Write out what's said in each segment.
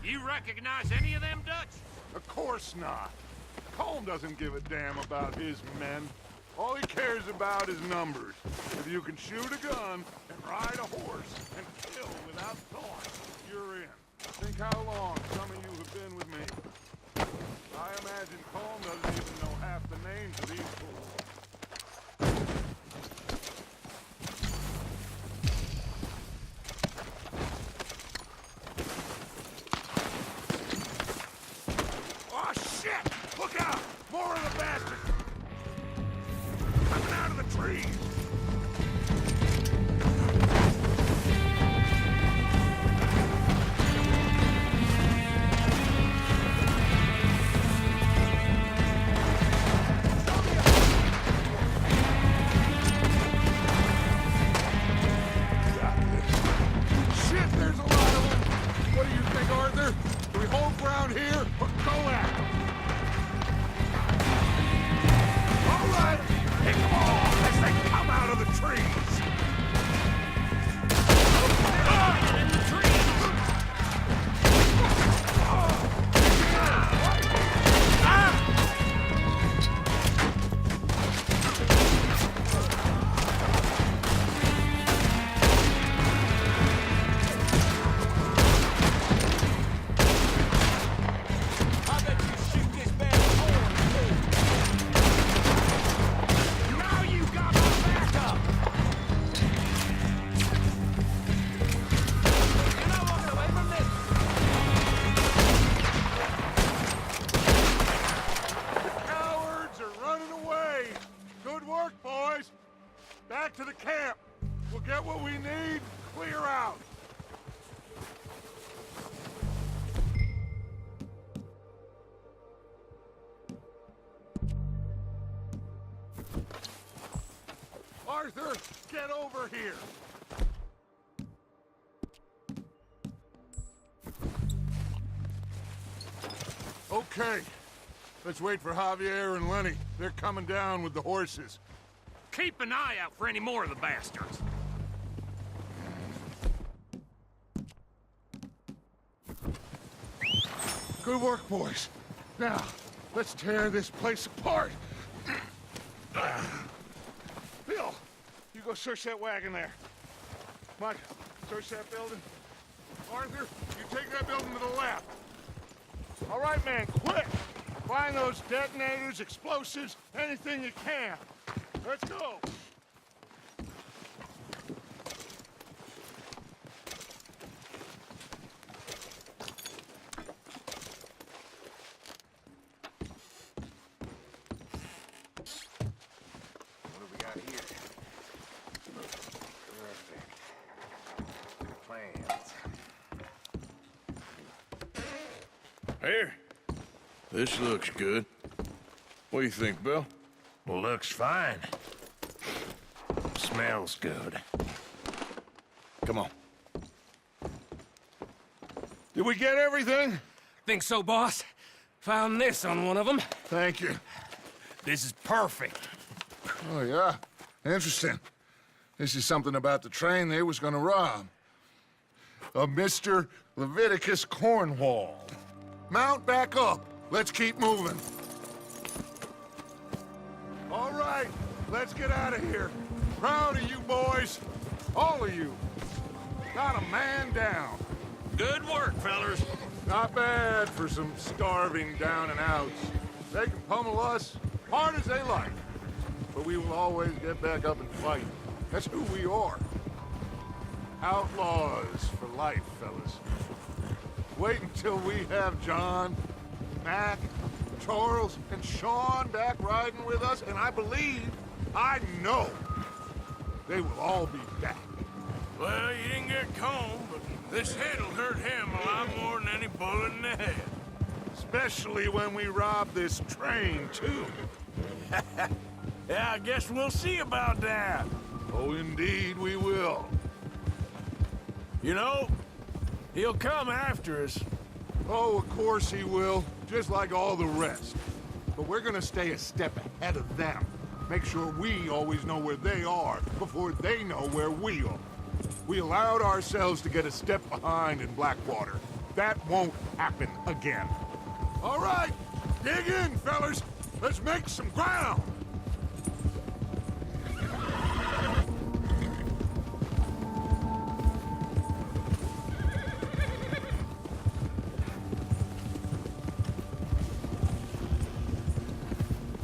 You recognize any of them, Dutch? Of course not. Colm doesn't give a damn about his men. All he cares about is numbers. If you can shoot a gun and ride a horse and kill without thought, you're in. Think how long some of you have been with me. I imagine Colm doesn't even know half the names of these fools. Oh shit! Look out! More of the bastards! Coming out of the trees! Got this. Shit, there's a lot of them! What do you think, Arthur? Do we hold ground here or go at them? All right, hit them all as they come out of the trees! In the trees! I bet you shoot this bad horn, Now you got my backup! You're not walking away from this. Cowards are running away! Good work, boys! Back to the camp! We'll get what we need, clear out! Arthur, get over here! Okay, let's wait for Javier and Lenny. They're coming down with the horses. Keep an eye out for any more of the bastards. Good work, boys. Now, let's tear this place apart. Bill, you go search that wagon there. Mike, search that building. Arthur, you take that building to the left. All right, man, quick! Find those detonators, explosives, anything you can. Let's go! What do we got here? Perfect. Plans. Here. This looks good. What do you think, Bill? Looks fine. Smells good. Come on. Did we get everything? Think so, boss? Found this on one of them. Thank you. This is perfect. Oh, yeah? Interesting. This is something about the train they was gonna rob. A Mr. Leviticus Cornwall. Mount back up. Let's keep moving. All right, let's get out of here. Proud of you boys. All of you. Not a man down. Good work, fellers. Not bad for some starving down and outs. They can pummel us hard as they like. But we will always get back up and fight. That's who we are. Outlaws for life, fellas. Wait until we have John, Mac, Charles, and Sean back riding with us, and I know, they will all be back. Well, you didn't get Colm, but this head'll hurt him a lot more than any bullet in the head. Especially when we rob this train, too. Yeah, I guess we'll see about that. Oh, indeed we will. You know, he'll come after us. Oh, of course he will, just like all the rest. But we're gonna stay a step ahead of them. Make sure we always know where they are before they know where we are. We allowed ourselves to get a step behind in Blackwater. That won't happen again. All right, dig in, fellas. Let's make some ground.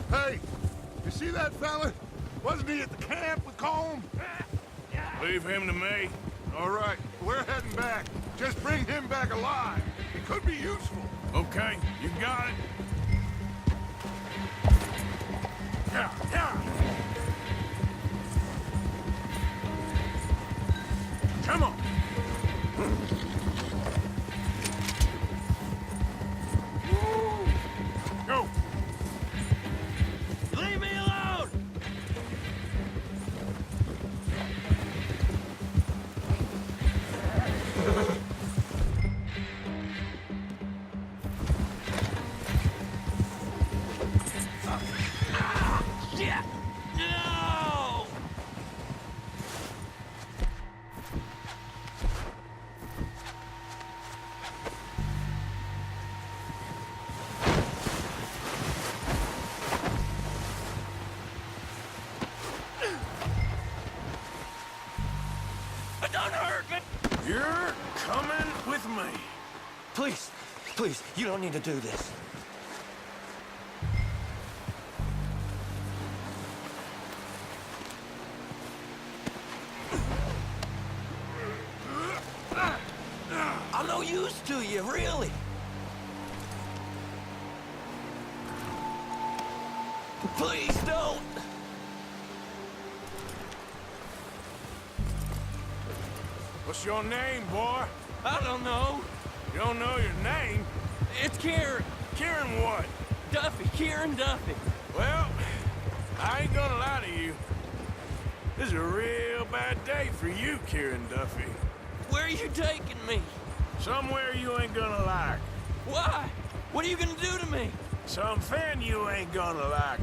Hey, you see that fella? Wasn't he at the camp with Colm? Leave him to me. All right, we're heading back. Just bring him back alive. It could be useful. Okay, you got it. Yeah, yeah. Come on. Go. Leave me alone! Shit! No! Don't hurt me! You're coming with me. Please, please, you don't need to do this. I'm no use to you, really. Please don't. What's your name, boy? I don't know. You don't know your name? It's Kieran. Kieran what? Duffy, Kieran Duffy. Well, I ain't gonna lie to you. This is a real bad day for you, Kieran Duffy. Where are you taking me? Somewhere you ain't gonna like. Why? What are you gonna do to me? Something you ain't gonna like.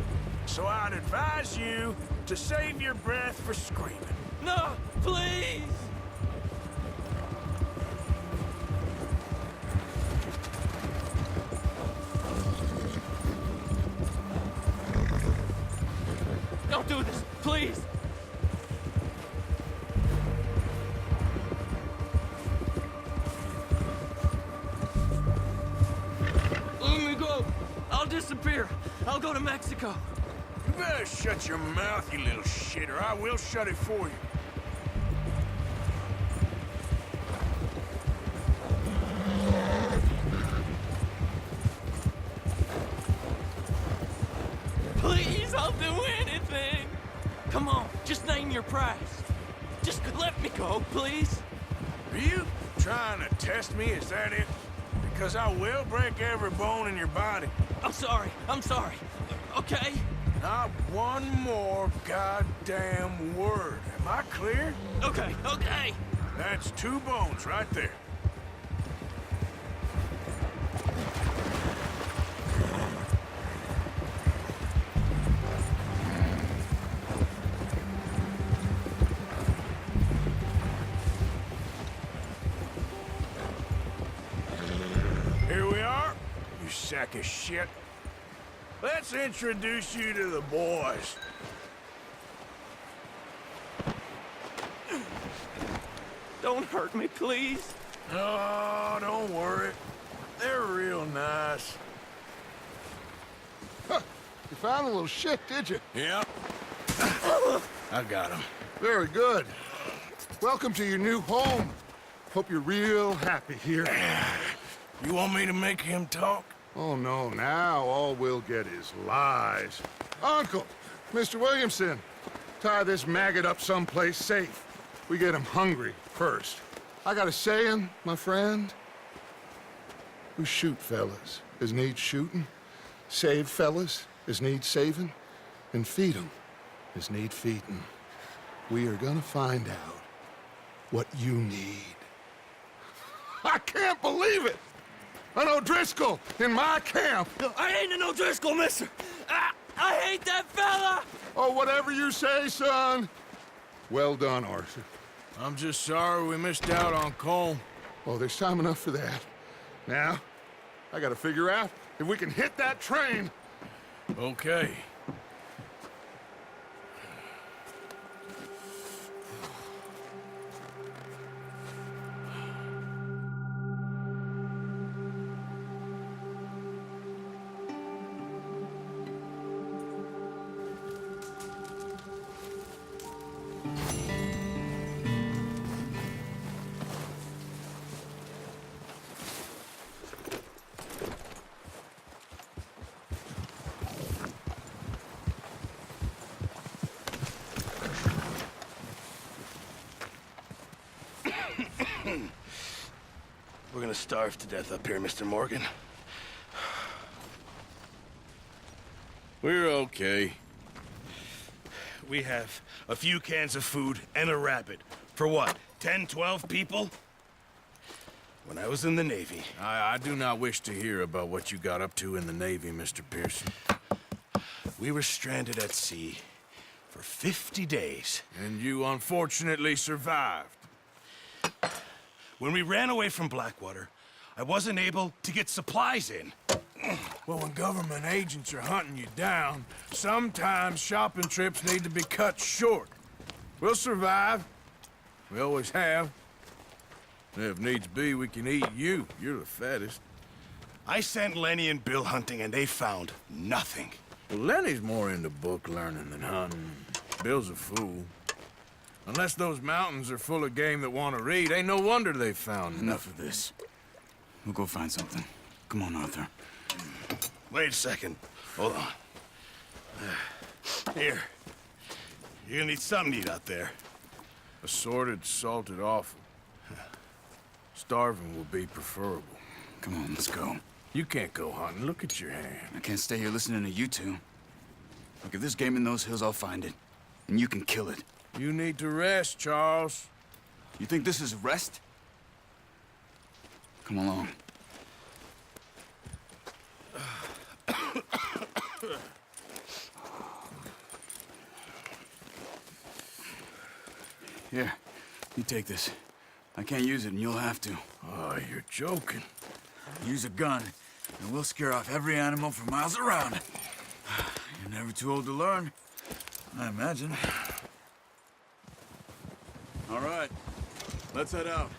So I'd advise you to save your breath for screaming. No, please. Don't do this, please. Let me go. I'll disappear. I'll go to Mexico. You better shut your mouth, you little shit, or I will shut it for you. Please, I'll do anything. Come on, just name your price. Just let me go, please. Are you trying to test me? Is that it? Because I will break every bone in your body. I'm sorry. Okay? Not one more goddamn word. Am I clear? Okay. That's 2 bones right there. Here we are, you sack of shit. Let's introduce you to the boys. Don't hurt me, please. Oh, don't worry. They're real nice. Huh. You found a little shit, did you? Yep. I got him. Very good. Welcome to your new home. Hope you're real happy here. You want me to make him talk? Oh, no, now all we'll get is lies. Uncle, Mr. Williamson, tie this maggot up someplace safe. We get him hungry first. I got a saying, my friend. We shoot fellas as need shooting, save fellas as need saving, and feed 'em as need feeding. We are gonna find out what you need. I can't believe it! An O'Driscoll in my camp! I ain't an O'Driscoll, mister! I hate that fella! Oh, whatever you say, son. Well done, Arthur. I'm just sorry we missed out on Colm. Oh, there's time enough for that. Now, I gotta figure out if we can hit that train. Okay. We're gonna starve to death up here, Mr. Morgan. We're okay. We have a few cans of food and a rabbit. For what, 10, 12 people? When I was in the Navy... I do not wish to hear about what you got up to in the Navy, Mr. Pearson. We were stranded at sea for 50 days. And you unfortunately survived. When we ran away from Blackwater, I wasn't able to get supplies in. Well, when government agents are hunting you down, sometimes shopping trips need to be cut short. We'll survive. We always have. And if needs be, we can eat you. You're the fattest. I sent Lenny and Bill hunting, and they found nothing. Well, Lenny's more into book learning than hunting. Bill's a fool. Unless those mountains are full of game that want to read, ain't no wonder they found Enough of this. We'll go find something. Come on, Arthur. Wait a second. Hold on. Here. You're gonna need something to eat out there. Assorted, salted offal. Starving will be preferable. Come on, let's go. You can't go hunting. Look at your hand. I can't stay here listening to you two. Look, if there's game in those hills, I'll find it. And you can kill it. You need to rest, Charles. You think this is rest? Come along. Here, you take this. I can't use it, and you'll have to. Oh, you're joking. Use a gun, and we'll scare off every animal for miles around. You're never too old to learn, I imagine. All right, let's head out.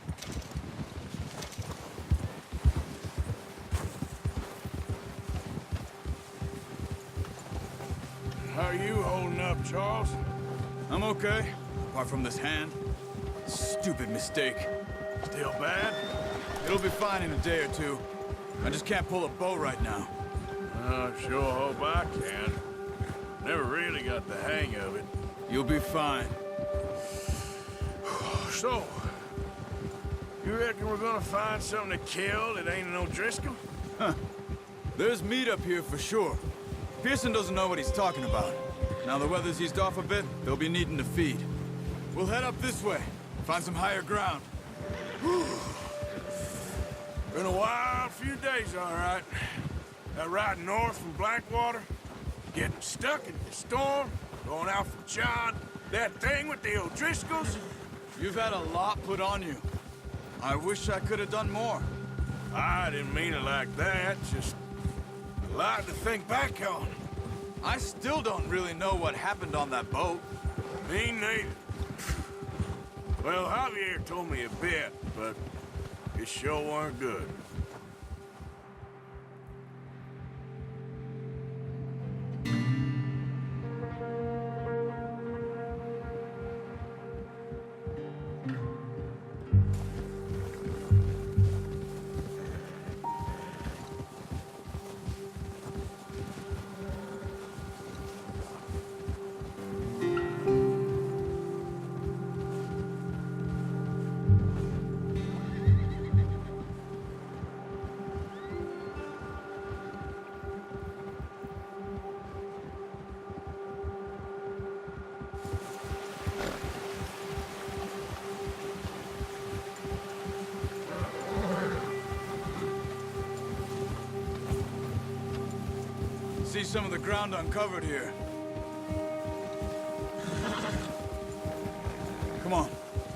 How are you holding up, Charles? I'm okay, apart from this hand. Stupid mistake. Still bad? It'll be fine in a day or two. I just can't pull a bow right now. I sure hope I can. Never really got the hang of it. You'll be fine. So, you reckon we're gonna find something to kill that ain't an O'Driscoll? There's meat up here for sure. Pearson doesn't know what he's talking about. Now the weather's eased off a bit, they'll be needing to feed. We'll head up this way, find some higher ground. Been a wild few days, all right. That ride north from Blackwater, getting stuck in the storm, going out from John, that thing with the O'Driscolls. You've had a lot put on you. I wish I could have done more. I didn't mean it like that, just a lot to think back on. I still don't really know what happened on that boat. Me neither. Well, Javier told me a bit, but it sure weren't good. See some of the ground uncovered here. Come on,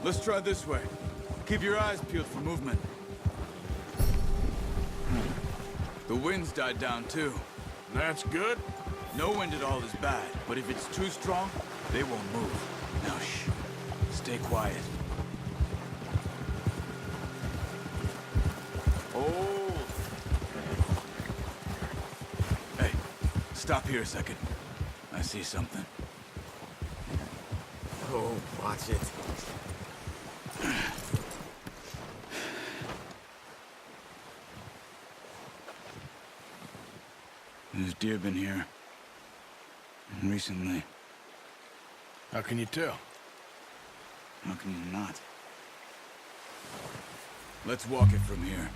let's try this way. Keep your eyes peeled for movement. The wind's died down too. That's good. No wind at all is bad, but if it's too strong, they won't move. Now shh. Stay quiet. Oh. Hey, stop here a second. I see something. Oh, watch it. There's deer been here. Recently. How can you tell? How can you not? Let's walk it from here.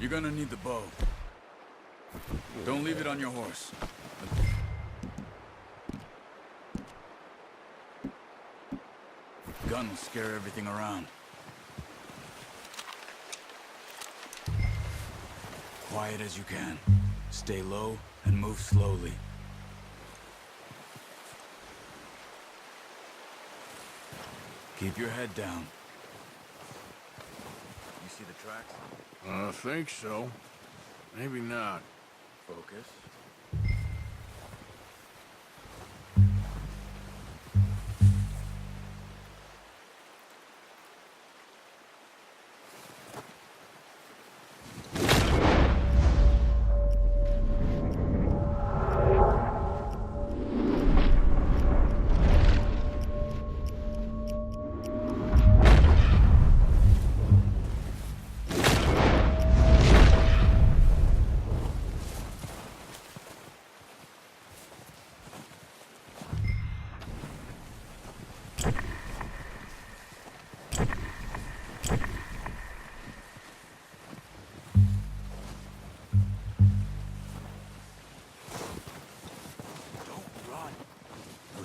You're gonna need the bow. Don't leave it on your horse. Gun will scare everything around. Quiet as you can. Stay low and move slowly. Keep your head down. You see the tracks? I think so. Maybe not. Focus.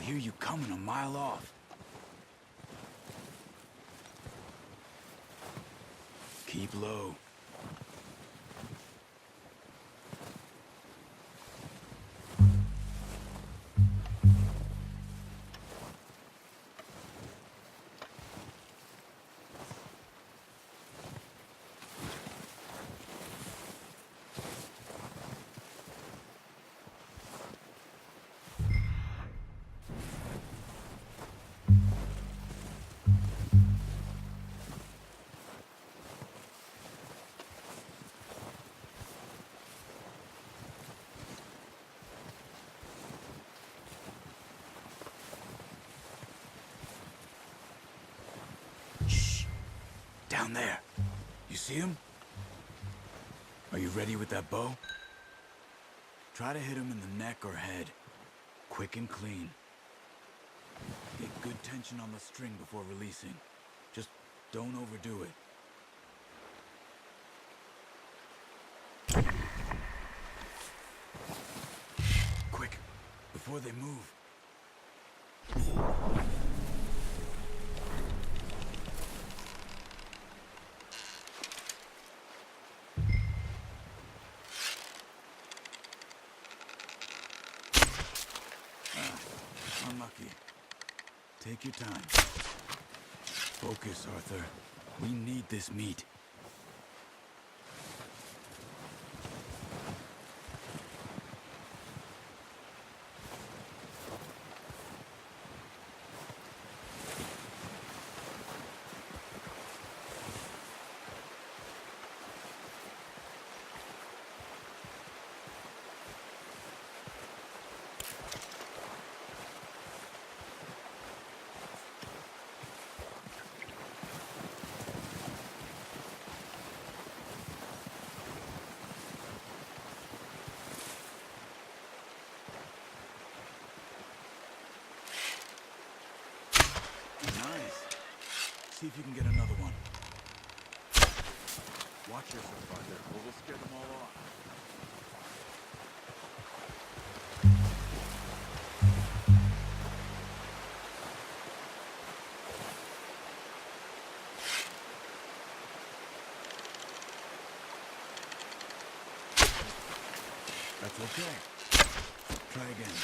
Hear you coming a mile off. Keep low. Down there. You see him? Are you ready with that bow? Try to hit him in the neck or head. Quick and clean. Get good tension on the string before releasing. Just don't overdo it. Quick, before they move. Unlucky. Take your time. Focus, Arthur. We need this meat. See if you can get another one. Watch yourself, Arthur, or we'll scare them all off. That's okay. Try again.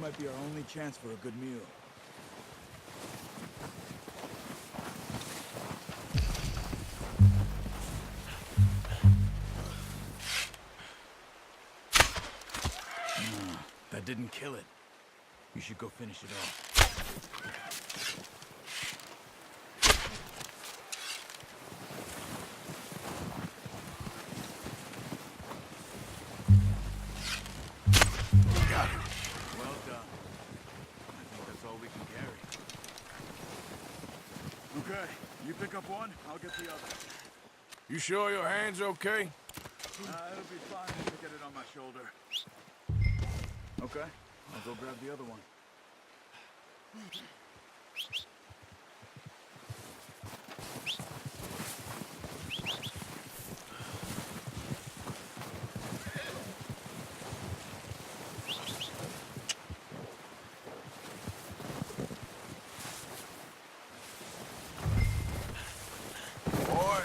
might be our only chance for a good meal. That didn't kill it. You should go finish it off. Got it. Well done. I think that's all we can carry. Okay, you pick up one, I'll get the other. You sure your hand's okay? It'll be fine to get it on my shoulder. Okay, I'll go grab the other one. Boy.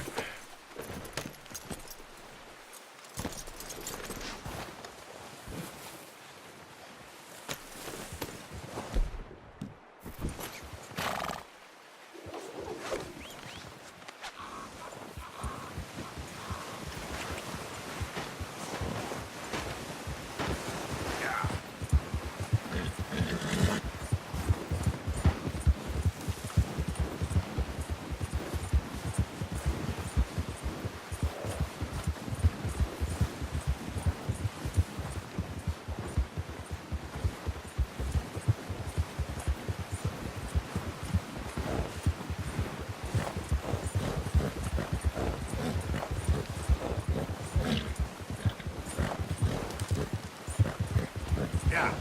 Yeah.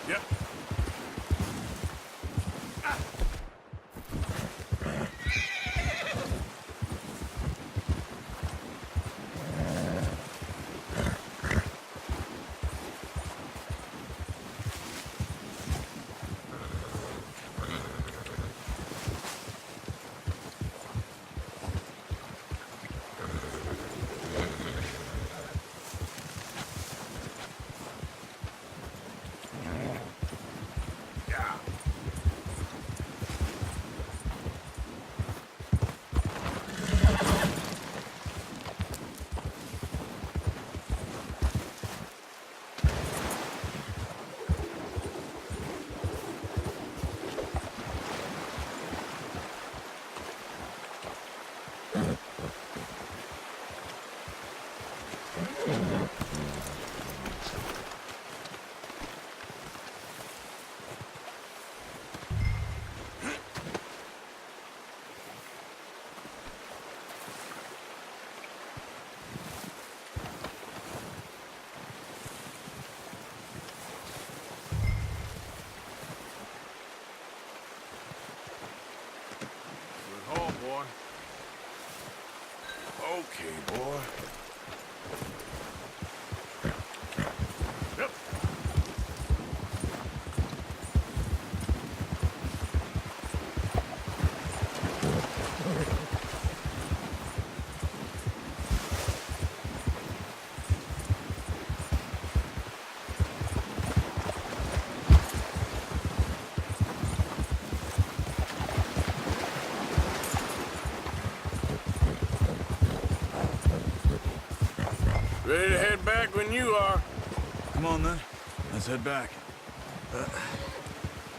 Yep. Good haul, boy. Okay, boy. Yep. Ready to head back when you are. Come on then, let's head back.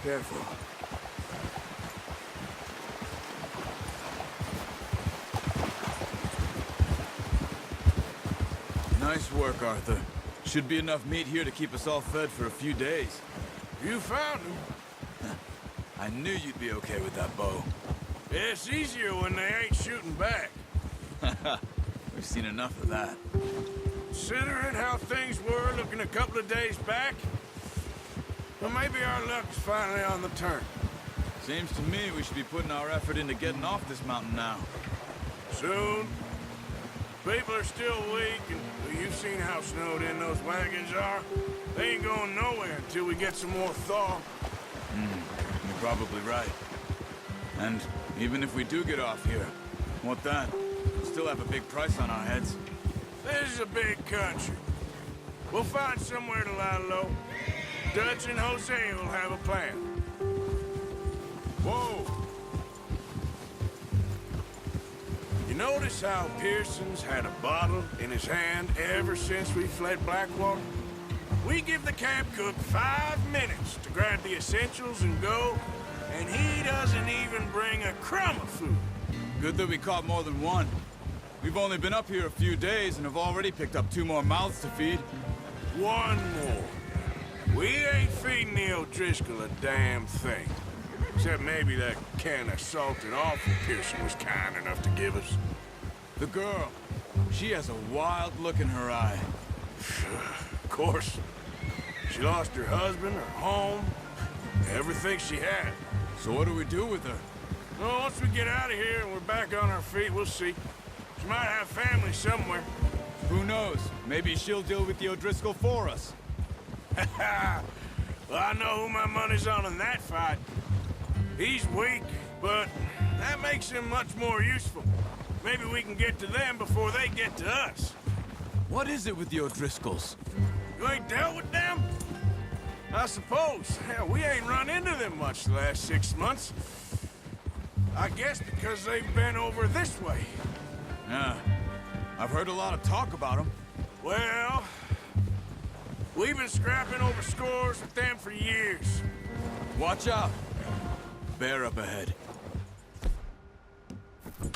Careful. Nice work, Arthur. Should be enough meat here to keep us all fed for a few days. You found him. I knew you'd be okay with that bow. It's easier when they ain't shooting back. We've seen enough of that. Considering how things were looking a couple of days back, well, maybe our luck's finally on the turn. Seems to me we should be putting our effort into getting off this mountain now. Soon. People are still weak, and you've seen how snowed in those wagons are. They ain't going nowhere until we get some more thaw. You're probably right. And even if we do get off here, what then? We'll still have a big price on our heads. This is a big country. We'll find somewhere to lie low. Dutch and Jose will have a plan. Whoa! You notice how Pearson's had a bottle in his hand ever since we fled Blackwater? We give the camp cook 5 minutes to grab the essentials and go, and he doesn't even bring a crumb of food. Good that we caught more than one. We've only been up here a few days and have already picked up 2 more mouths to feed. One more. We ain't feeding the O'Driscoll a damn thing. Except maybe that can of salted offal Pearson was kind enough to give us. The girl, she has a wild look in her eye. Of course. She lost her husband, her home, everything she had. So what do we do with her? Well, once we get out of here and we're back on our feet, we'll see. She might have family somewhere. Who knows? Maybe she'll deal with the O'Driscoll for us. Well, I know who my money's on in that fight. He's weak, but that makes him much more useful. Maybe we can get to them before they get to us. What is it with the O'Driscolls? You ain't dealt with them? I suppose. Hell, we ain't run into them much the last 6 months. I guess because they've been over this way. Yeah, I've heard a lot of talk about them. Well, we've been scrapping over scores with them for years. Watch out. Bear up ahead.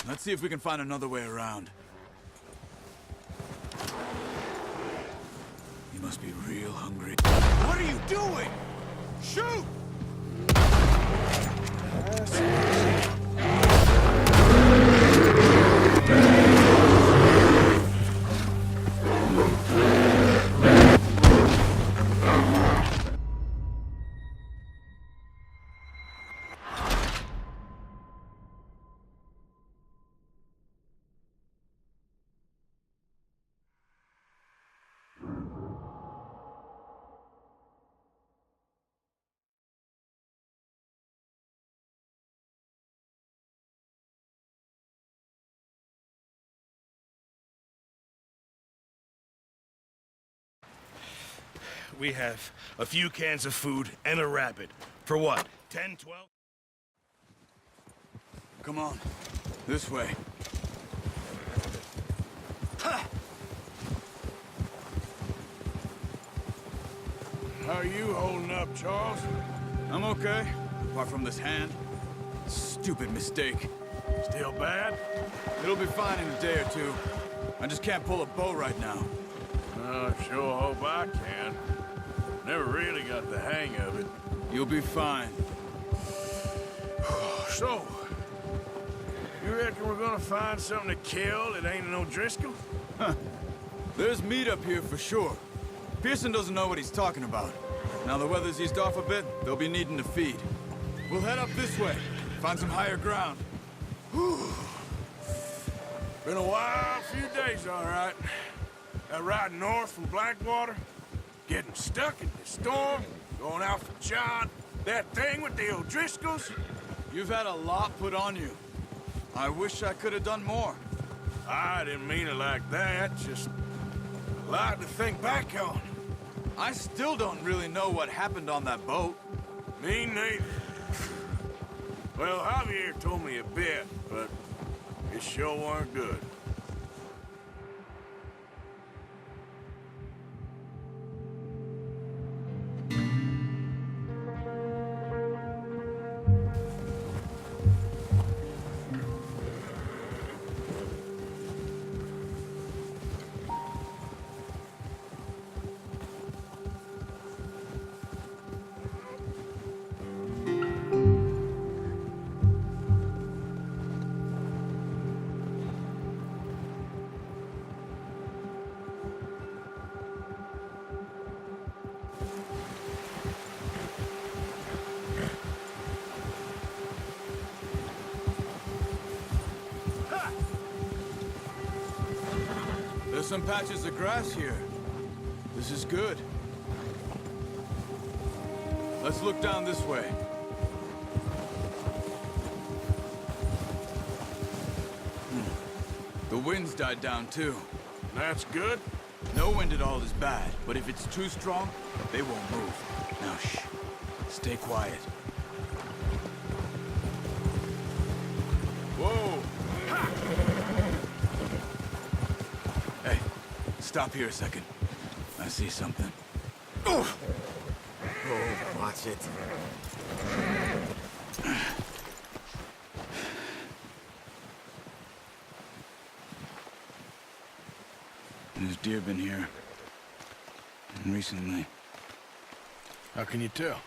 Let's see if we can find another way around. You must be real hungry. What are you doing? Shoot! We have a few cans of food and a rabbit. For what, 10, 12? Come on. This way. How are you holding up, Charles? I'm okay. Apart from this hand. Stupid mistake. Still bad? It'll be fine in a day or two. I just can't pull a bow right now. I sure hope I can. Never really got the hang of it. You'll be fine. So, you reckon we're gonna find something to kill that ain't an O'Driscoll? There's meat up here for sure. Pearson doesn't know what he's talking about. Now the weather's eased off a bit, they'll be needing to feed. We'll head up this way, find some higher ground. Been a wild few days, all right. That ride north from Blackwater, getting stuck in the storm, going out for John, that thing with the O'Driscolls. You've had a lot put on you. I wish I could have done more. I didn't mean it like that, just a lot to think back on. I still don't really know what happened on that boat. Me neither. Well, Javier told me a bit, but it sure weren't good. There's some patches of grass here. This is good. Let's look down this way. The wind's died down too. That's good. No wind at all is bad, but if it's too strong, they won't move. Now shh. Stay quiet. Whoa! Hey, stop here a second. I see something. Oh, watch it. There's deer been here. Recently. How can you tell?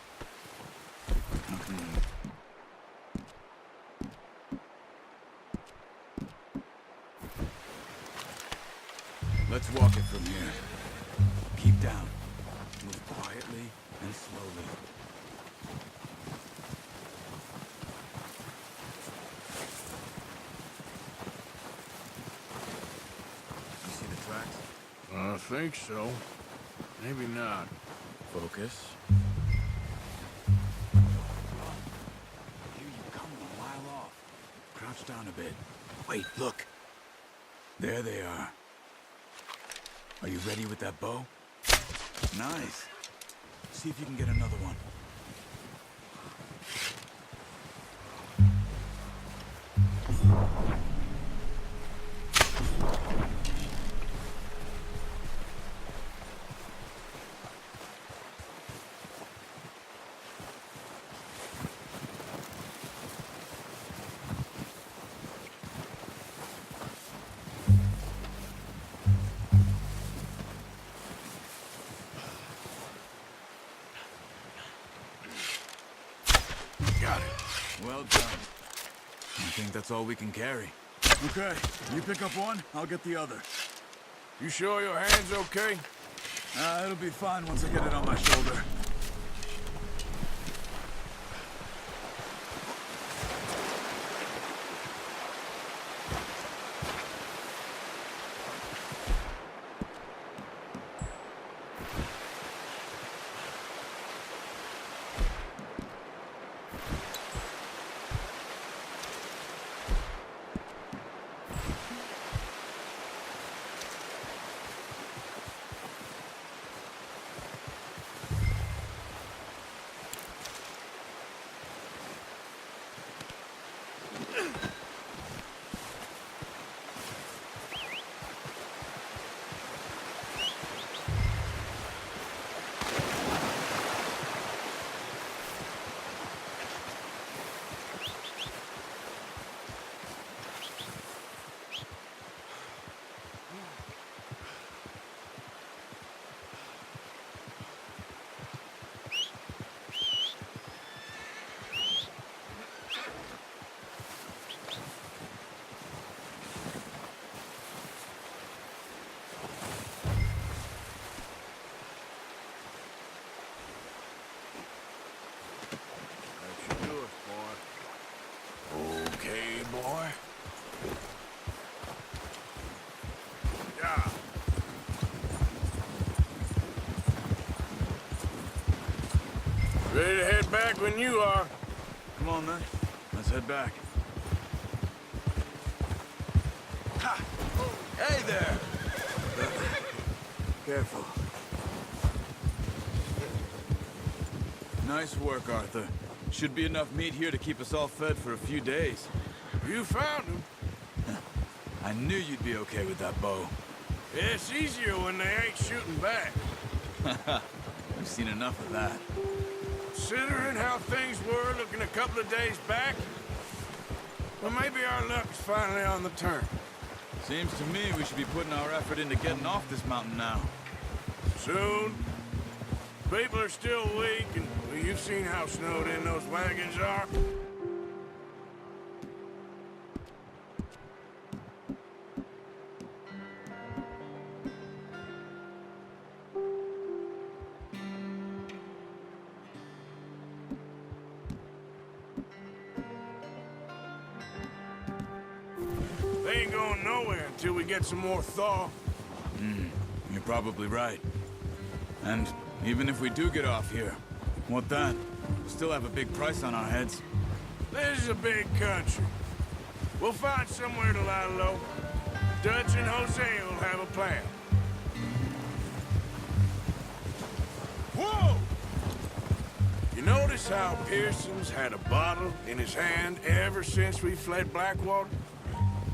Let's walk it from here. Keep down. Move quietly and slowly. You see the tracks? I think so. Maybe not. Focus. Here you come a mile off. Crouch down a bit. Wait, look. There they are. Are you ready with that bow? Nice. See if you can get another one. Got it. Well done. I think that's all we can carry. Okay, you pick up one, I'll get the other. You sure your hand's okay? It'll be fine once I get it on my shoulder. That should do it, boy. Okay, boy. Yeah. Ready to head back when you are. Come on, then. Let's head back. Ha! Hey there! Careful. Nice work, Arthur. Should be enough meat here to keep us all fed for a few days. You found him. I knew you'd be okay with that bow. Yeah, it's easier when they ain't shooting back. We've seen enough of that. Considering how things were looking a couple of days back, well, maybe our luck's finally on the turn. Seems to me we should be putting our effort into getting off this mountain now. Soon. People are still weak, and well, you've seen how snowed in those wagons are. They ain't going nowhere until we get some more thaw. You're probably right. And even if we do get off here, what then? We still have a big price on our heads. This is a big country. We'll find somewhere to lie low. Dutch and Hosea will have a plan. Whoa! You notice how Pearson's had a bottle in his hand ever since we fled Blackwater?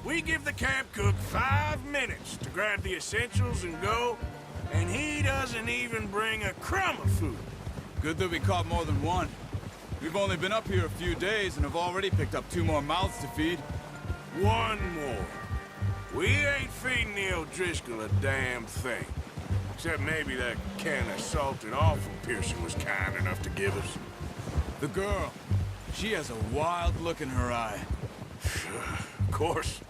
We give the camp cook 5 minutes to grab the essentials and go, and he doesn't even bring a crumb of food. Good that we caught more than one. We've only been up here a few days and have already picked up 2 more mouths to feed. One more. We ain't feeding the O'Driscoll a damn thing. Except maybe that can of salted offal Pearson was kind enough to give us. The girl, she has a wild look in her eye. Of course.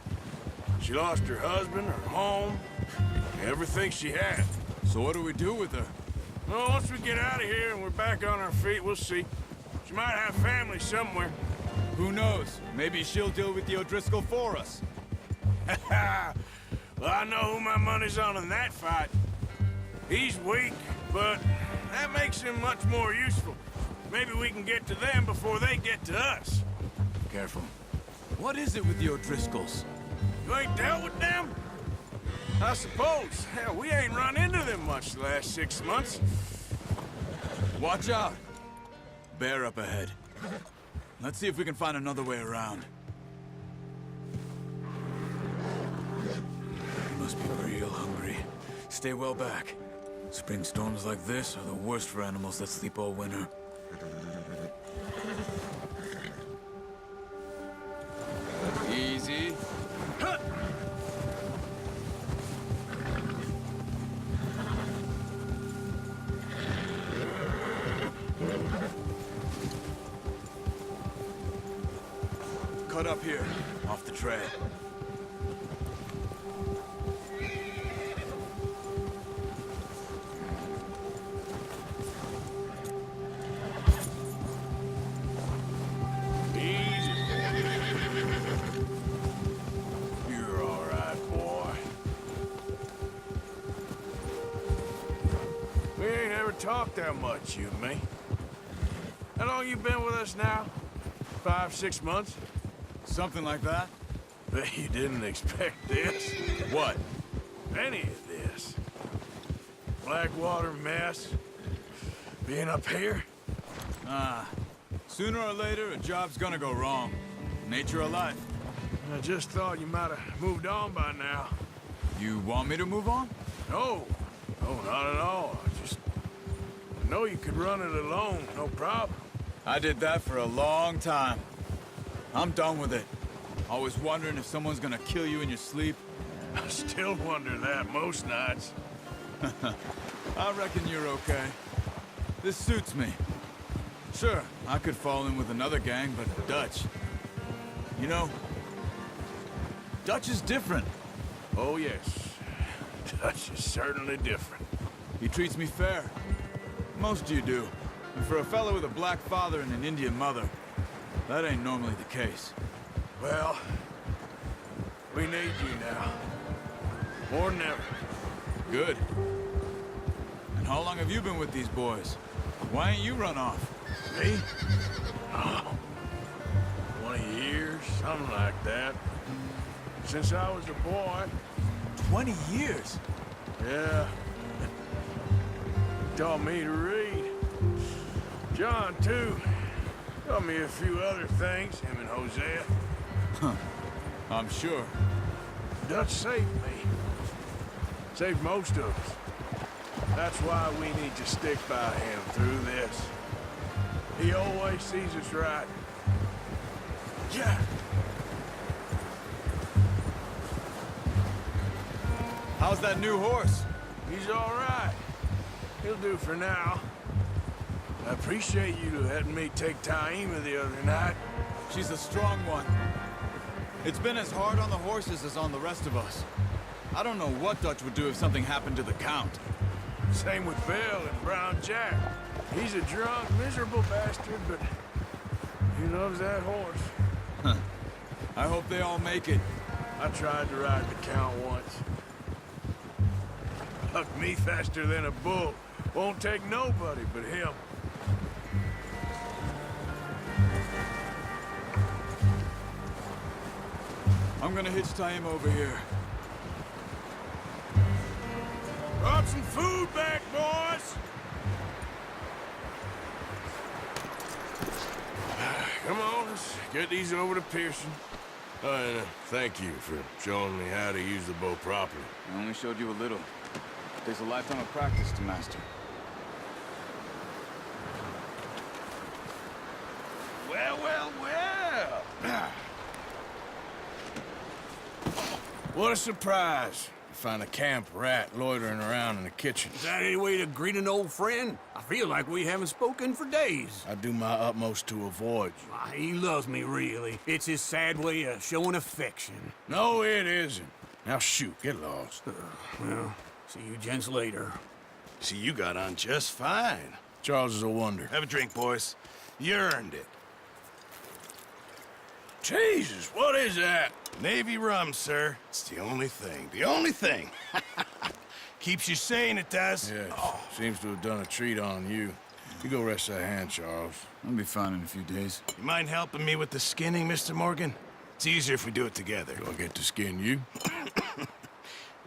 She lost her husband, her home, everything she had. So what do we do with her? Well, once we get out of here and we're back on our feet, we'll see. She might have family somewhere. Who knows? Maybe she'll deal with the O'Driscoll for us. Well, I know who my money's on in that fight. He's weak, but that makes him much more useful. Maybe we can get to them before they get to us. Careful. What is it with the O'Driscolls? You ain't dealt with them? I suppose. Hell, we ain't run into them much the last 6 months. Watch out! Bear up ahead. Let's see if we can find another way around. You must be real hungry. Stay well back. Spring storms like this are the worst for animals that sleep all winter. Easy. Huh. Cut up here, off the trail. Easy. You're all right, boy. We ain't ever talked that much, you and me. How long you been with us now? 5, 6 months? Something like that? Bet you didn't expect this. What? Any of this. Blackwater mess. Being up here. Sooner or later, a job's gonna go wrong. Nature of life. I just thought you might have moved on by now. You want me to move on? No. No, not at all. I know you could run it alone, no problem. I did that for a long time. I'm done with it. Always wondering if someone's gonna kill you in your sleep. I still wonder that most nights. I reckon you're okay. This suits me. Sure, I could fall in with another gang, but Dutch... You know, Dutch is different. Oh, yes. Dutch is certainly different. He treats me fair. Most you do. And for a fellow with a black father and an Indian mother, that ain't normally the case. Well, we need you now. More than ever. Good. And how long have you been with these boys? Why ain't you run off? Me? Oh, 20 years, something like that. Since I was a boy. 20 years? Yeah. Taught me to read. John, too. Taught me a few other things, him and Hosea. I'm sure. Dutch saved me. Saved most of us. That's why we need to stick by him through this. He always sees us right. Yeah. How's that new horse? He's all right. He'll do for now. I appreciate you letting me take Taima the other night. She's a strong one. It's been as hard on the horses as on the rest of us. I don't know what Dutch would do if something happened to the Count. Same with Bill and Brown Jack. He's a drunk, miserable bastard, but he loves that horse. I hope they all make it. I tried to ride the Count once. Buck me faster than a bull. Won't take nobody but him. I'm gonna hitch tie him over here. Brought some food back, boys! Come on, let's get these over to Pearson. Oh, and thank you for showing me how to use the bow properly. I only showed you a little. Takes a lifetime of practice to master. Well. What a surprise. You find a camp rat loitering around in the kitchen. Is that any way to greet an old friend? I feel like we haven't spoken for days. I do my utmost to avoid you. Why, he loves me, really. It's his sad way of showing affection. No, it isn't. Now shoot, get lost. Well, see you gents later. See, you got on just fine. Charles is a wonder. Have a drink, boys. You earned it. Jesus, what is that? Navy rum, sir. It's the only thing. The only thing. Keeps you sane, it does. Yes, seems to have done a treat on you. You go rest that hand, Charles. I'll be fine in a few days. You mind helping me with the skinning, Mr. Morgan? It's easier if we do it together. Do I get to skin you?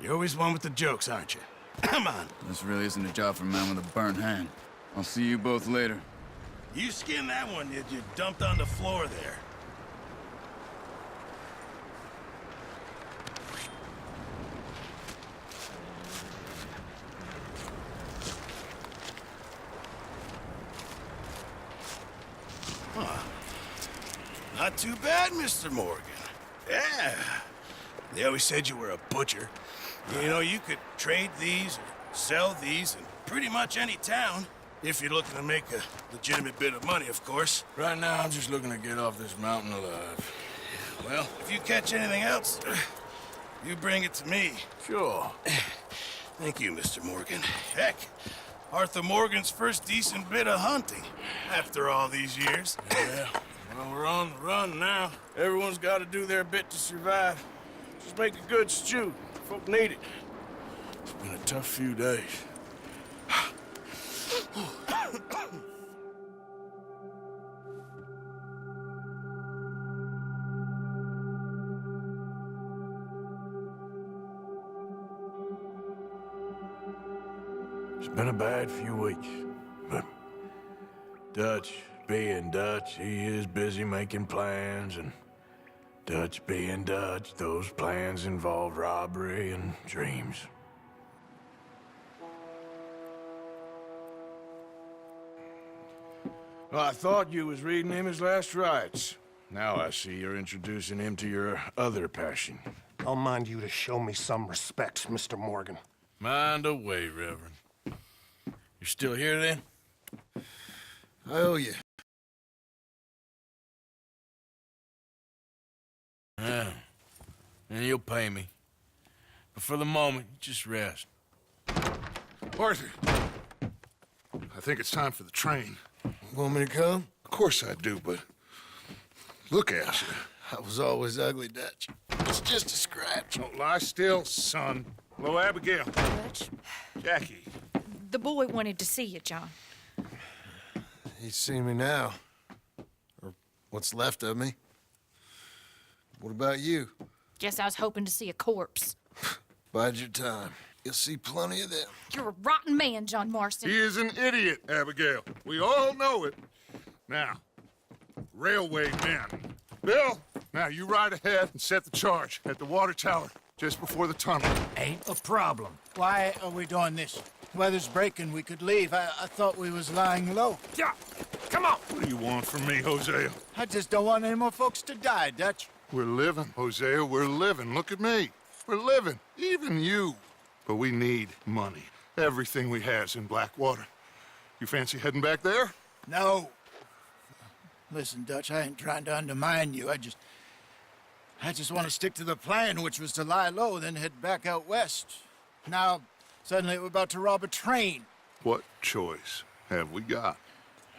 You're always one with the jokes, aren't you? Come on. This really isn't a job for a man with a burnt hand. I'll see you both later. You skinned that one you dumped on the floor there. Not too bad, Mr. Morgan. Yeah. They always said you were a butcher. You know, you could trade these, or sell these in pretty much any town. If you're looking to make a legitimate bit of money, of course. Right now, I'm just looking to get off this mountain alive. Well, if you catch anything else, you bring it to me. Sure. Thank you, Mr. Morgan. Heck, Arthur Morgan's first decent bit of hunting after all these years. Yeah. Well, we're on the run now. Everyone's got to do their bit to survive. Just make a good stew. Folk need it. It's been a tough few days. It's been a bad few weeks, but Dutch being Dutch, he is busy making plans, and Dutch being Dutch, those plans involve robbery and dreams. Well, I thought you was reading him his last rites. Now I see you're introducing him to your other passion. I'll mind you to show me some respect, Mr. Morgan. Mind away, Reverend. You still here, then? I owe you. Yeah. And you'll pay me. But for the moment, just rest. Arthur, I think it's time for the train. Want me to come? Of course I do, but look at you. I was always ugly, Dutch. It's just a scratch. Don't lie still, son. Hello, Abigail. Dutch, Jackie. the boy wanted to see you, John. He's seen me now. Or what's left of me. What about you? Guess I was hoping to see a corpse. Bide your time. You'll see plenty of them. You're a rotten man, John Marston. He is an idiot, Abigail. We all know it. Now, railway men. Bill, now you ride ahead and set the charge at the water tower just before the tunnel. Ain't a problem. Why are we doing this? Weather's breaking. We could leave. I thought we was lying low. Yeah, come on. What do you want from me, Hosea? I just don't want any more folks to die, Dutch. We're living, Hosea. We're living. Look at me. We're living. Even you. But we need money. Everything we has in Blackwater. You fancy heading back there? No. Listen, Dutch, I ain't trying to undermine you. I just want to stick to the plan, which was to lie low, then head back out west. Now, suddenly we're about to rob a train. What choice have we got?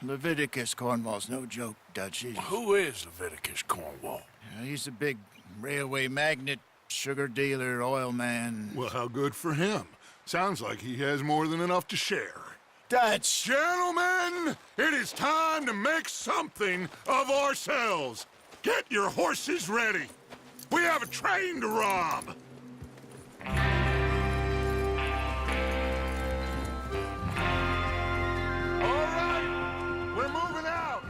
Leviticus Cornwall's no joke, Dutch. Who is Leviticus Cornwall? He's a big railway magnate, sugar dealer, oil man. Well, how good for him. Sounds like he has more than enough to share. Dutch! Gentlemen, it is time to make something of ourselves. Get your horses ready. We have a train to rob. All right, we're moving out.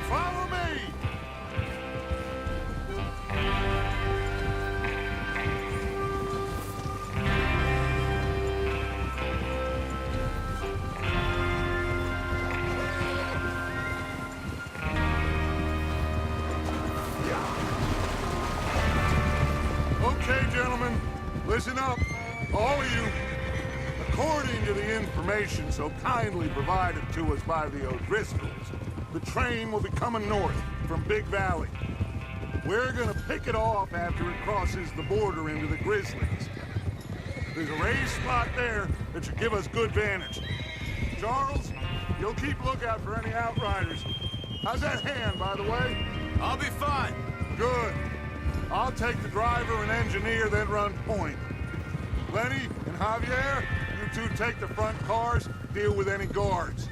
Follow me. Okay, gentlemen, listen up, all of you. According to the information so kindly provided to us by the O'Driscolls, the train will be coming north from Big Valley. We're gonna pick it off after it crosses the border into the Grizzlies. There's a raised spot there that should give us good vantage. Charles, you'll keep lookout for any outriders. How's that hand, by the way? I'll be fine. Good. I'll take the driver and engineer, then run point. Lenny and Javier, you two take the front cars, deal with any guards.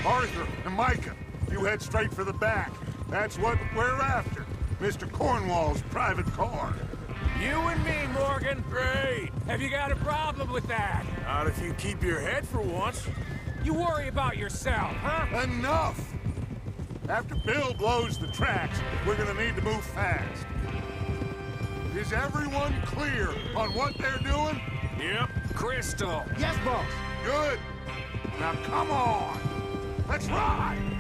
Arthur and Micah, you head straight for the back. That's what we're after. Mr. Cornwall's private car. You and me, Morgan. Great. Have you got a problem with that? Not if you keep your head for once. You worry about yourself, huh? Enough! After Bill blows the tracks, we're gonna need to move fast. Is everyone clear on what they're doing? Yep. Crystal. Yes, boss. Good. Now come on. Let's ride.